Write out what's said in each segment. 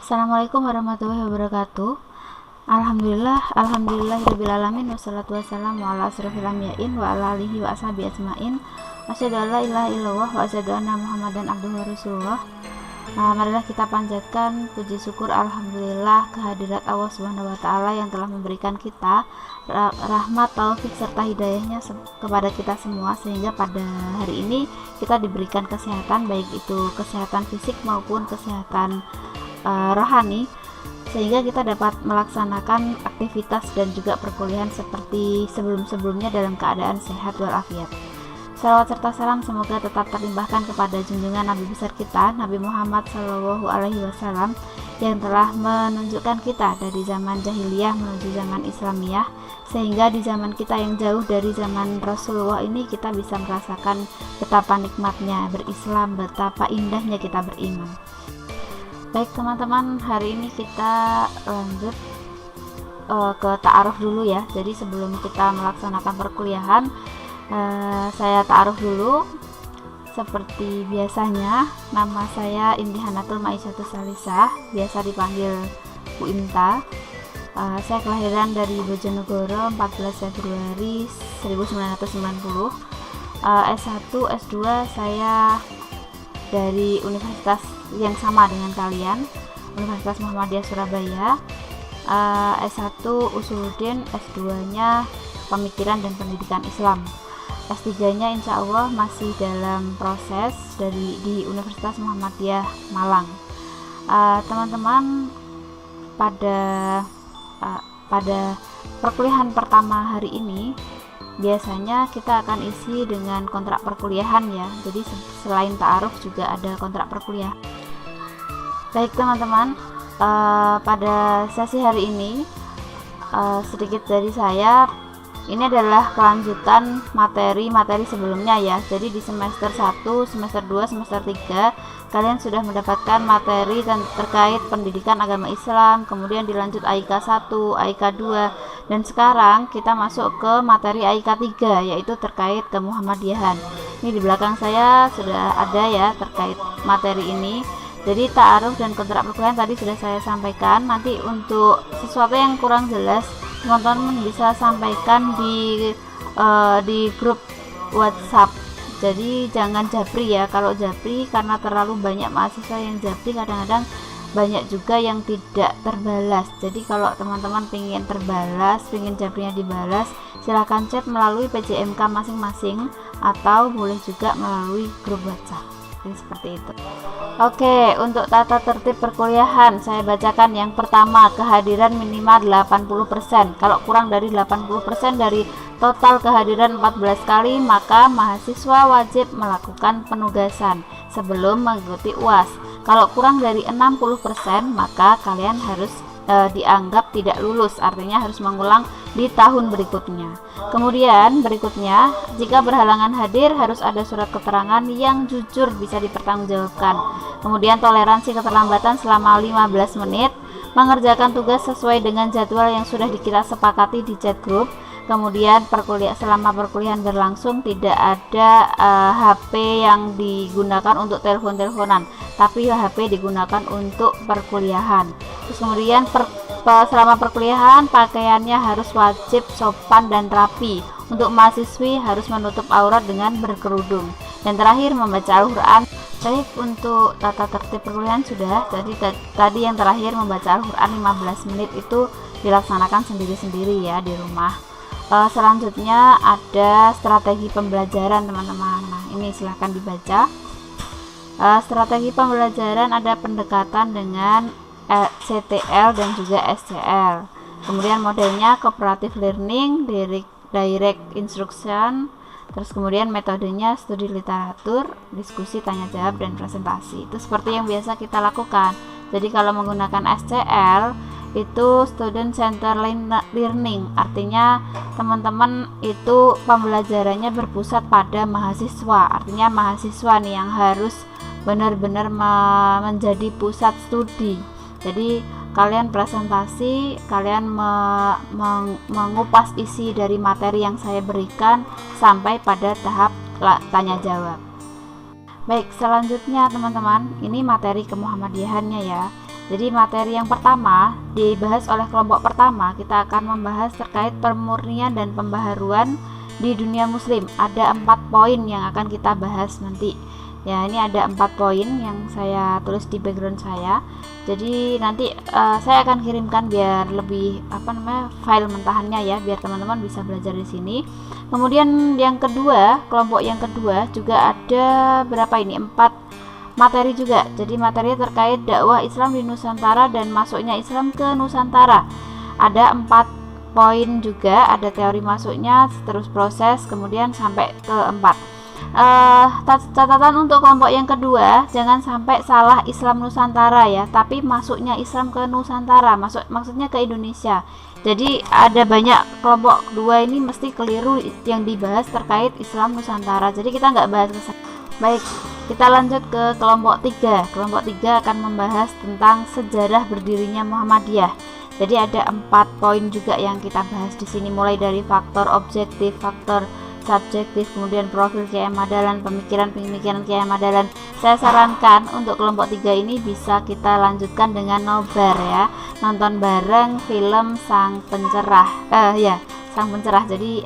Assalamualaikum warahmatullahi wabarakatuh. Alhamdulillahirabbil alamin wassalatu wassalamu ala asrofil anbiyain wa ala alihi wa ashabihi ajmain. Asyhadu an la ilaha illallah wa asyhadu anna Muhammadan abduhu wa rasulullah. Marilah kita panjatkan puji syukur alhamdulillah kehadirat Allah Subhanahu wa taala yang telah memberikan kita rahmat, taufik serta hidayahnya kepada kita semua, sehingga pada hari ini kita diberikan kesehatan, baik itu kesehatan fisik maupun kesehatan rohani, sehingga kita dapat melaksanakan aktivitas dan juga perkuliahan seperti sebelum-sebelumnya dalam keadaan sehat walafiat. Salawat serta salam semoga tetap terlimpahkan kepada junjungan Nabi besar kita, Nabi Muhammad SAW, yang telah menunjukkan kita dari zaman jahiliyah menuju zaman Islamiyah, sehingga di zaman kita yang jauh dari zaman Rasulullah ini kita bisa merasakan betapa nikmatnya berislam, betapa indahnya kita beriman. Baik teman-teman, hari ini kita lanjut ke ta'aruf dulu ya. Jadi sebelum kita melaksanakan perkuliahan, saya ta'aruf dulu. Seperti biasanya, nama saya Indi Hanatul Maisyatus Salisah, biasa dipanggil Bu Inta. Saya kelahiran dari Bojonegoro 14 Februari 1990. S1, S2 saya dari universitas yang sama dengan kalian, Universitas Muhammadiyah Surabaya. S1 Usuluddin, S2-nya Pemikiran dan Pendidikan Islam. S3-nya insya Allah masih dalam proses di Universitas Muhammadiyah Malang. Teman-teman, pada perkuliahan pertama hari ini biasanya kita akan isi dengan kontrak perkuliahan ya. Jadi selain ta'aruf juga ada kontrak perkuliahan. Baik teman-teman, pada sesi hari ini sedikit dari saya. Ini adalah kelanjutan materi-materi sebelumnya ya. Jadi di semester 1, semester 2, semester 3 kalian sudah mendapatkan materi terkait pendidikan agama Islam, kemudian dilanjut AIK 1, AIK 2, dan sekarang kita masuk ke materi AIK 3, yaitu terkait kemuhammadiyahan. Ini di belakang saya sudah ada ya terkait materi ini. Jadi ta'aruf dan kontrak perkuliahan tadi sudah saya sampaikan. Nanti untuk sesuatu yang kurang jelas, teman-teman bisa sampaikan di grup WhatsApp. Jadi jangan japri ya. Kalau japri, karena terlalu banyak mahasiswa yang japri, kadang-kadang banyak juga yang tidak terbalas. Jadi kalau teman-teman pengen terbalas, pengen japrinya dibalas, silahkan chat melalui PJMK masing-masing atau boleh juga melalui grup WhatsApp. Jadi seperti itu. Oke, untuk tata tertib perkuliahan saya bacakan. Yang pertama, kehadiran minimal 80%. Kalau kurang dari 80% dari total kehadiran 14 kali, maka mahasiswa wajib melakukan penugasan sebelum mengikuti UAS. Kalau kurang dari 60%, maka kalian harus dianggap tidak lulus, artinya harus mengulang di tahun berikutnya. Kemudian berikutnya, jika berhalangan hadir harus ada surat keterangan yang jujur bisa dipertanggungjawabkan. Kemudian toleransi keterlambatan selama 15 menit, mengerjakan tugas sesuai dengan jadwal yang sudah kita sepakati di chat group. Kemudian selama perkuliahan berlangsung tidak ada HP yang digunakan untuk telepon-teleponan, tapi HP digunakan untuk perkuliahan. Terus kemudian selama perkuliahan pakaiannya harus wajib sopan dan rapi. Untuk mahasiswi harus menutup aurat dengan berkerudung. Dan terakhir membaca Al-Quran. Baik, untuk tata tertib perkuliahan sudah. Jadi tadi yang terakhir membaca Al-Quran 15 menit itu dilaksanakan sendiri-sendiri ya di rumah. Selanjutnya ada strategi pembelajaran teman-teman. Nah ini silahkan dibaca. Strategi pembelajaran ada pendekatan dengan CTL dan juga SCL. Kemudian modelnya cooperative learning, direct instruction. Terus kemudian metodenya studi literatur, diskusi, tanya jawab, dan presentasi. Itu seperti yang biasa kita lakukan. Jadi kalau menggunakan SCL itu student center learning, artinya teman-teman itu pembelajarannya berpusat pada mahasiswa, artinya mahasiswa nih yang harus benar-benar menjadi pusat studi. Jadi kalian presentasi, kalian mengupas isi dari materi yang saya berikan sampai pada tahap tanya jawab. Baik, selanjutnya teman-teman, ini materi kemuhammadiyahannya ya. Jadi materi yang pertama dibahas oleh kelompok pertama, kita akan membahas terkait pemurnian dan pembaharuan di dunia muslim. Ada 4 poin yang akan kita bahas nanti. Ya, ini ada 4 poin yang saya tulis di background saya. Jadi nanti saya akan kirimkan biar lebih file mentahannya ya, biar teman-teman bisa belajar di sini. Kemudian yang kedua, kelompok yang kedua juga ada berapa ini? 4 materi juga. Jadi materinya terkait dakwah Islam di Nusantara dan masuknya Islam ke Nusantara. Ada 4 poin juga, ada teori masuknya, terus proses, kemudian sampai ke 4. Catatan untuk kelompok yang kedua, jangan sampai salah Islam Nusantara ya, tapi masuknya Islam ke Nusantara, maksudnya ke Indonesia. Jadi ada banyak kelompok kedua ini mesti keliru yang dibahas terkait Islam Nusantara. Jadi kita nggak bahas ke sana. Baik, kita lanjut ke kelompok 3. Kelompok 3 akan membahas tentang sejarah berdirinya Muhammadiyah. Jadi ada 4 poin juga yang kita bahas di sini, mulai dari faktor objektif, faktor subjektif, kemudian profil Kiai Ahmad Dahlan, pemikiran Kiai Ahmad Dahlan. Saya sarankan untuk kelompok 3 ini bisa kita lanjutkan dengan nobar ya, nonton bareng film Sang Pencerah. Sang Pencerah. Jadi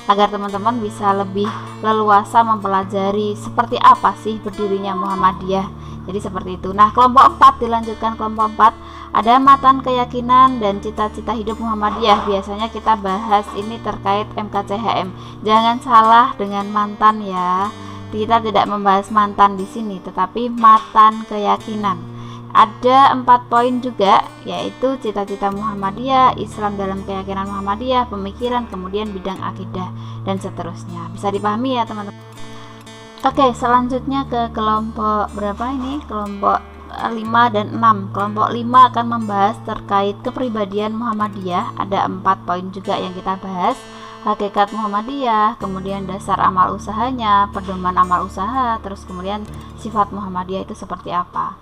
agar teman-teman bisa lebih leluasa mempelajari seperti apa sih berdirinya Muhammadiyah. Jadi seperti itu. Nah, kelompok 4 dilanjutkan. Kelompok 4 ada matan keyakinan dan cita-cita hidup Muhammadiyah. Biasanya kita bahas ini terkait MKCHM. Jangan salah dengan mantan ya. Kita tidak membahas mantan di sini, tetapi matan keyakinan. Ada 4 poin juga, yaitu cita-cita Muhammadiyah, Islam dalam keyakinan Muhammadiyah, pemikiran, kemudian bidang akidah dan seterusnya. Bisa dipahami ya teman-teman. Oke, selanjutnya ke kelompok berapa ini? Kelompok 5 dan 6. Kelompok 5 akan membahas terkait kepribadian Muhammadiyah. Ada 4 poin juga yang kita bahas. Hakikat Muhammadiyah, kemudian dasar amal usahanya, pedoman amal usaha, terus kemudian sifat Muhammadiyah itu seperti apa.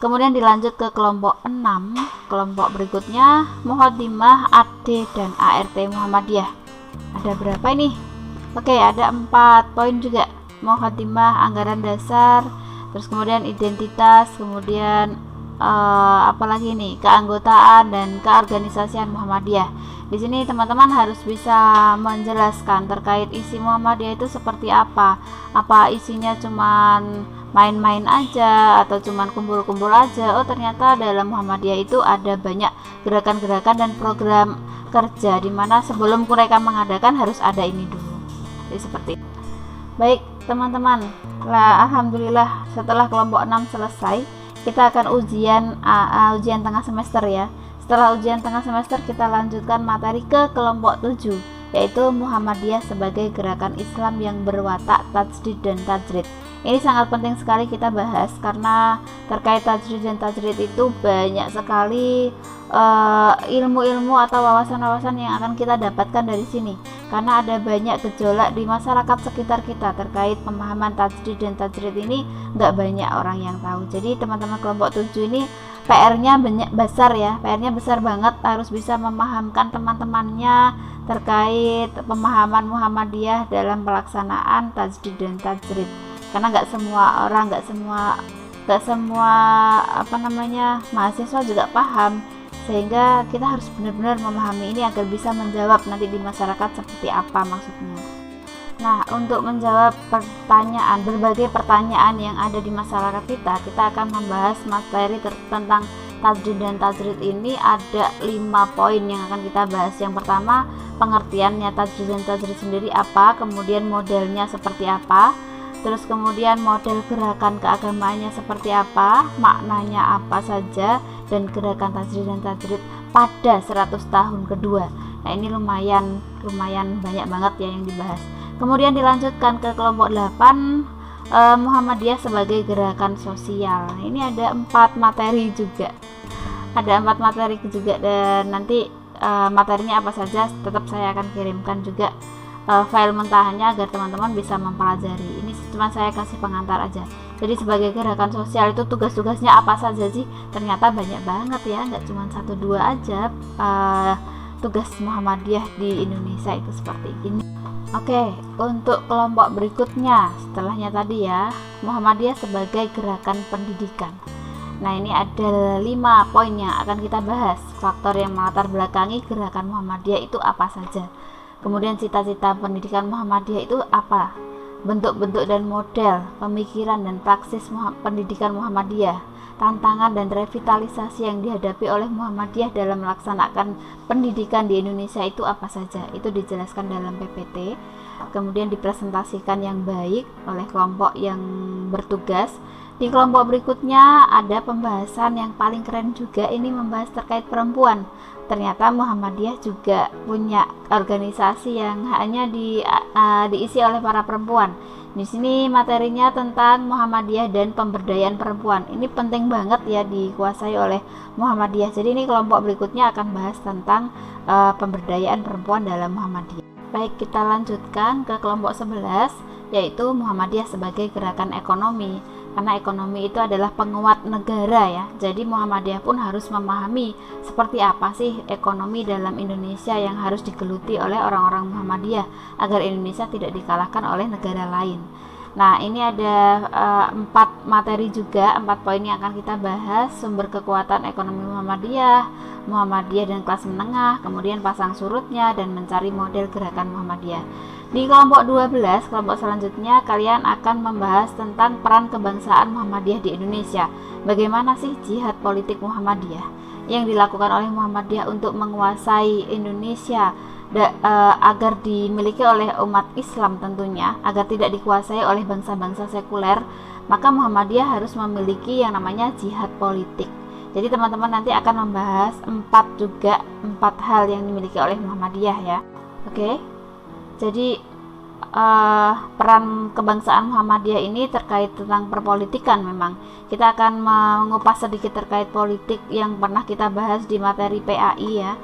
Kemudian dilanjut ke kelompok 6. Kelompok berikutnya Muqaddimah, AD dan ART Muhammadiyah. Ada berapa ini? Oke, ada 4 poin juga. Muqaddimah, anggaran dasar, terus kemudian identitas, kemudian apalagi nih, keanggotaan dan keorganisasian Muhammadiyah. Di sini teman-teman harus bisa menjelaskan terkait isi Muhammadiyah itu seperti apa. Apa isinya cuman main-main aja atau cuman kumpul-kumpul aja? Oh, ternyata dalam Muhammadiyah itu ada banyak gerakan-gerakan dan program kerja di mana sebelum mereka mengadakan harus ada ini dulu. Jadi seperti itu. Baik teman-teman, alhamdulillah setelah kelompok 6 selesai, kita akan ujian tengah semester ya. Setelah ujian tengah semester kita lanjutkan materi ke kelompok 7, yaitu Muhammadiyah sebagai gerakan Islam yang berwatak tajdid dan tajrid. Ini sangat penting sekali kita bahas karena terkait tajdid dan tajrid itu banyak sekali ilmu-ilmu atau wawasan-wawasan yang akan kita dapatkan dari sini, karena ada banyak gejolak di masyarakat sekitar kita terkait pemahaman tajdid dan tajrid ini. Nggak banyak orang yang tahu. Jadi teman-teman kelompok 7 ini PR-nya besar ya, PR-nya besar banget, harus bisa memahamkan teman-temannya terkait pemahaman Muhammadiyah dalam pelaksanaan tajdid dan tajrid. Karena nggak semua orang, nggak semua mahasiswa juga paham, sehingga kita harus benar-benar memahami ini agar bisa menjawab nanti di masyarakat seperti apa maksudnya. Nah, untuk menjawab berbagai pertanyaan yang ada di masyarakat kita akan membahas materi tentang tajdid dan tajrid. Ini ada 5 poin yang akan kita bahas. Yang pertama, pengertiannya tajdid dan tajrid sendiri apa, kemudian modelnya seperti apa, terus kemudian model gerakan keagamaannya seperti apa, maknanya apa saja, dan gerakan tajdid dan tajrid pada 100 tahun kedua. Nah, ini lumayan banyak banget ya yang dibahas. Kemudian dilanjutkan ke kelompok 8, Muhammadiyah sebagai gerakan sosial. Ini ada 4 materi juga. Dan nanti materinya apa saja tetap saya akan kirimkan juga file mentahannya agar teman-teman bisa mempelajari. Ini cuma saya kasih pengantar aja. Jadi sebagai gerakan sosial itu tugas-tugasnya apa saja sih? Ternyata banyak banget ya, nggak cuma 1-2 aja tugas Muhammadiyah di Indonesia itu seperti ini. Oke, untuk kelompok berikutnya setelahnya tadi ya, Muhammadiyah sebagai gerakan pendidikan. Nah, ini ada 5 poin yang akan kita bahas. Faktor yang melatar belakangi gerakan Muhammadiyah itu apa saja. Kemudian cita-cita pendidikan Muhammadiyah itu apa? Bentuk-bentuk dan model, pemikiran dan praksis pendidikan Muhammadiyah, tantangan dan revitalisasi yang dihadapi oleh Muhammadiyah dalam melaksanakan pendidikan di Indonesia itu apa saja. Itu dijelaskan dalam PPT. Kemudian dipresentasikan yang baik oleh kelompok yang bertugas. Di kelompok berikutnya ada pembahasan yang paling keren juga, ini membahas terkait perempuan. Ternyata Muhammadiyah juga punya organisasi yang hanya diisi oleh para perempuan. Di sini materinya tentang Muhammadiyah dan pemberdayaan perempuan. Ini penting banget ya dikuasai oleh Muhammadiyah. Jadi ini kelompok berikutnya akan bahas tentang pemberdayaan perempuan dalam Muhammadiyah. Baik, kita lanjutkan ke kelompok 11, yaitu Muhammadiyah sebagai gerakan ekonomi. Karena ekonomi itu adalah penguat negara ya. Jadi Muhammadiyah pun harus memahami seperti apa sih ekonomi dalam Indonesia yang harus digeluti oleh orang-orang Muhammadiyah agar Indonesia tidak dikalahkan oleh negara lain. Nah, ini ada 4 materi juga, 4 poin yang akan kita bahas. Sumber kekuatan ekonomi Muhammadiyah, Muhammadiyah dan kelas menengah, kemudian pasang surutnya, dan mencari model gerakan Muhammadiyah. Di kelompok 12, kelompok selanjutnya, kalian akan membahas tentang peran kebangsaan Muhammadiyah di Indonesia. Bagaimana sih jihad politik Muhammadiyah yang dilakukan oleh Muhammadiyah untuk menguasai Indonesia agar dimiliki oleh umat Islam tentunya, agar tidak dikuasai oleh bangsa-bangsa sekuler. Maka Muhammadiyah harus memiliki yang namanya jihad politik. Jadi teman-teman nanti akan membahas 4 hal yang dimiliki oleh Muhammadiyah ya. Oke. Jadi peran kebangsaan Muhammadiyah ini terkait tentang perpolitikan. Memang kita akan mengupas sedikit terkait politik yang pernah kita bahas di materi PAI ya.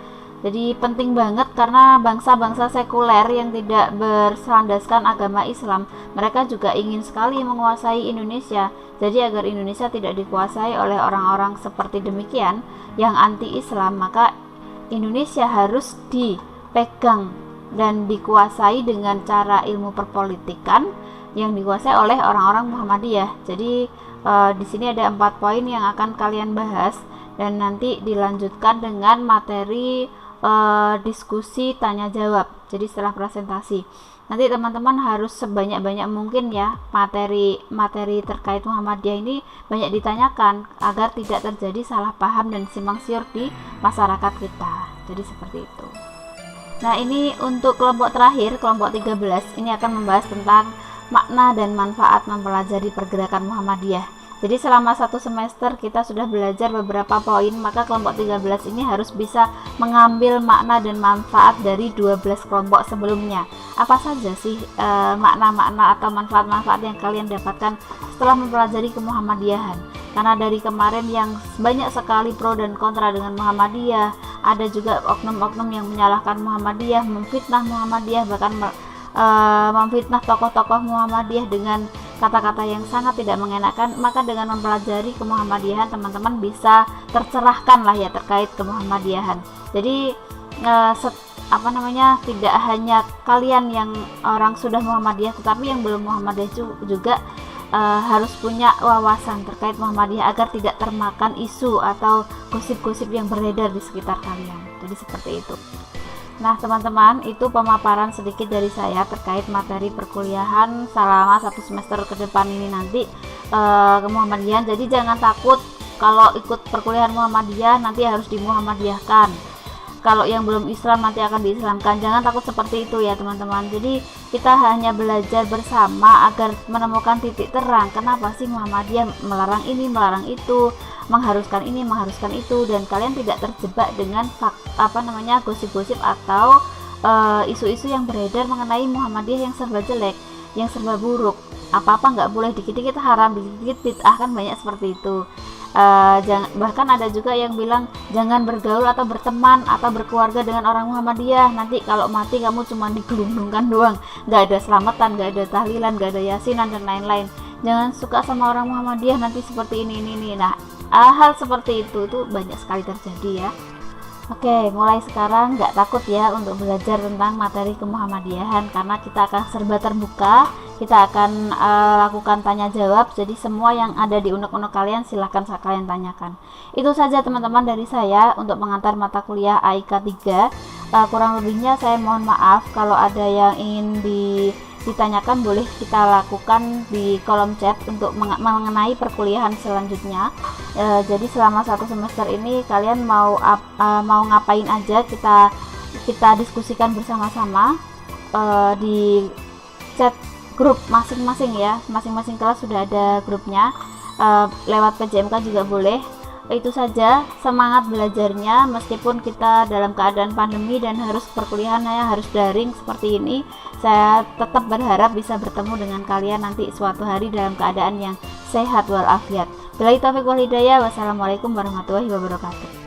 Jadi penting banget karena bangsa-bangsa sekuler yang tidak berlandaskan agama Islam, mereka juga ingin sekali menguasai Indonesia. Jadi agar Indonesia tidak dikuasai oleh orang-orang seperti demikian yang anti-Islam, maka Indonesia harus dipegang dan dikuasai dengan cara ilmu perpolitikan yang dikuasai oleh orang-orang Muhammadiyah. Jadi di sini ada 4 poin yang akan kalian bahas dan nanti dilanjutkan dengan materi diskusi tanya jawab. Jadi setelah presentasi nanti teman-teman harus sebanyak-banyak mungkin ya materi terkait Muhammadiyah ini banyak ditanyakan agar tidak terjadi salah paham dan simpang siur di masyarakat kita. Jadi seperti itu. Nah, ini untuk kelompok terakhir, kelompok 13, ini akan membahas tentang makna dan manfaat mempelajari pergerakan Muhammadiyah. Jadi selama 1 semester kita sudah belajar beberapa poin, maka kelompok 13 ini harus bisa mengambil makna dan manfaat dari 12 kelompok sebelumnya. Apa saja sih makna-makna atau manfaat-manfaat yang kalian dapatkan setelah mempelajari kemuhammadiyahan? Karena dari kemarin yang banyak sekali pro dan kontra dengan Muhammadiyah, ada juga oknum-oknum yang menyalahkan Muhammadiyah, memfitnah Muhammadiyah, bahkan memfitnah tokoh-tokoh Muhammadiyah dengan kata-kata yang sangat tidak mengenakan. Maka dengan mempelajari kemuhammadiyahan, teman-teman bisa tercerahkan lah ya terkait kemuhammadiyahan. Jadi tidak hanya kalian yang orang sudah Muhammadiyah, tetapi yang belum Muhammadiyah juga harus punya wawasan terkait Muhammadiyah agar tidak termakan isu atau gosip-gosip yang beredar di sekitar kalian. Jadi seperti itu. Nah teman-teman, itu pemaparan sedikit dari saya terkait materi perkuliahan selama 1 semester ke depan ini nanti Muhammadiyahan. Jadi jangan takut kalau ikut perkuliahan Muhammadiyah nanti harus dimuhammadiyahkan. Kalau yang belum Islam nanti akan diislamkan. Jangan takut seperti itu ya teman-teman. Jadi kita hanya belajar bersama agar menemukan titik terang. Kenapa sih Muhammadiyah melarang ini, melarang itu, mengharuskan ini, mengharuskan itu, dan kalian tidak terjebak dengan gosip-gosip atau isu-isu yang beredar mengenai Muhammadiyah yang serba jelek, yang serba buruk. Apa-apa nggak boleh, dikit-dikit haram, dikit-dikit bid'ah, kan banyak seperti itu. Bahkan ada juga yang bilang jangan bergaul atau berteman atau berkeluarga dengan orang Muhammadiyah, nanti kalau mati kamu cuma digelundungkan doang, nggak ada selamatan, nggak ada tahlilan, nggak ada yasinan dan lain-lain. Jangan suka sama orang Muhammadiyah, nanti seperti ini. Nah, hal seperti itu tuh banyak sekali terjadi ya. Oke, mulai sekarang nggak takut ya untuk belajar tentang materi kemuhammadiyahan, karena kita akan serba terbuka. kita akan lakukan tanya jawab. Jadi semua yang ada di unek-unek kalian silahkan kalian tanyakan. Itu saja teman-teman dari saya untuk pengantar mata kuliah AIK 3. Kurang lebihnya saya mohon maaf. Kalau ada yang ingin ditanyakan boleh kita lakukan di kolom chat untuk mengenai perkuliahan selanjutnya. Jadi selama 1 semester ini kalian mau ngapain aja, kita diskusikan bersama-sama di chat grup masing-masing ya. Masing-masing kelas sudah ada grupnya, lewat PJMK juga boleh. Itu saja, semangat belajarnya meskipun kita dalam keadaan pandemi dan harus perkuliahannya harus daring seperti ini. Saya tetap berharap bisa bertemu dengan kalian nanti suatu hari dalam keadaan yang sehat walafiat. Billahi taufiq wal hidayah. Wassalamualaikum warahmatullahi wabarakatuh.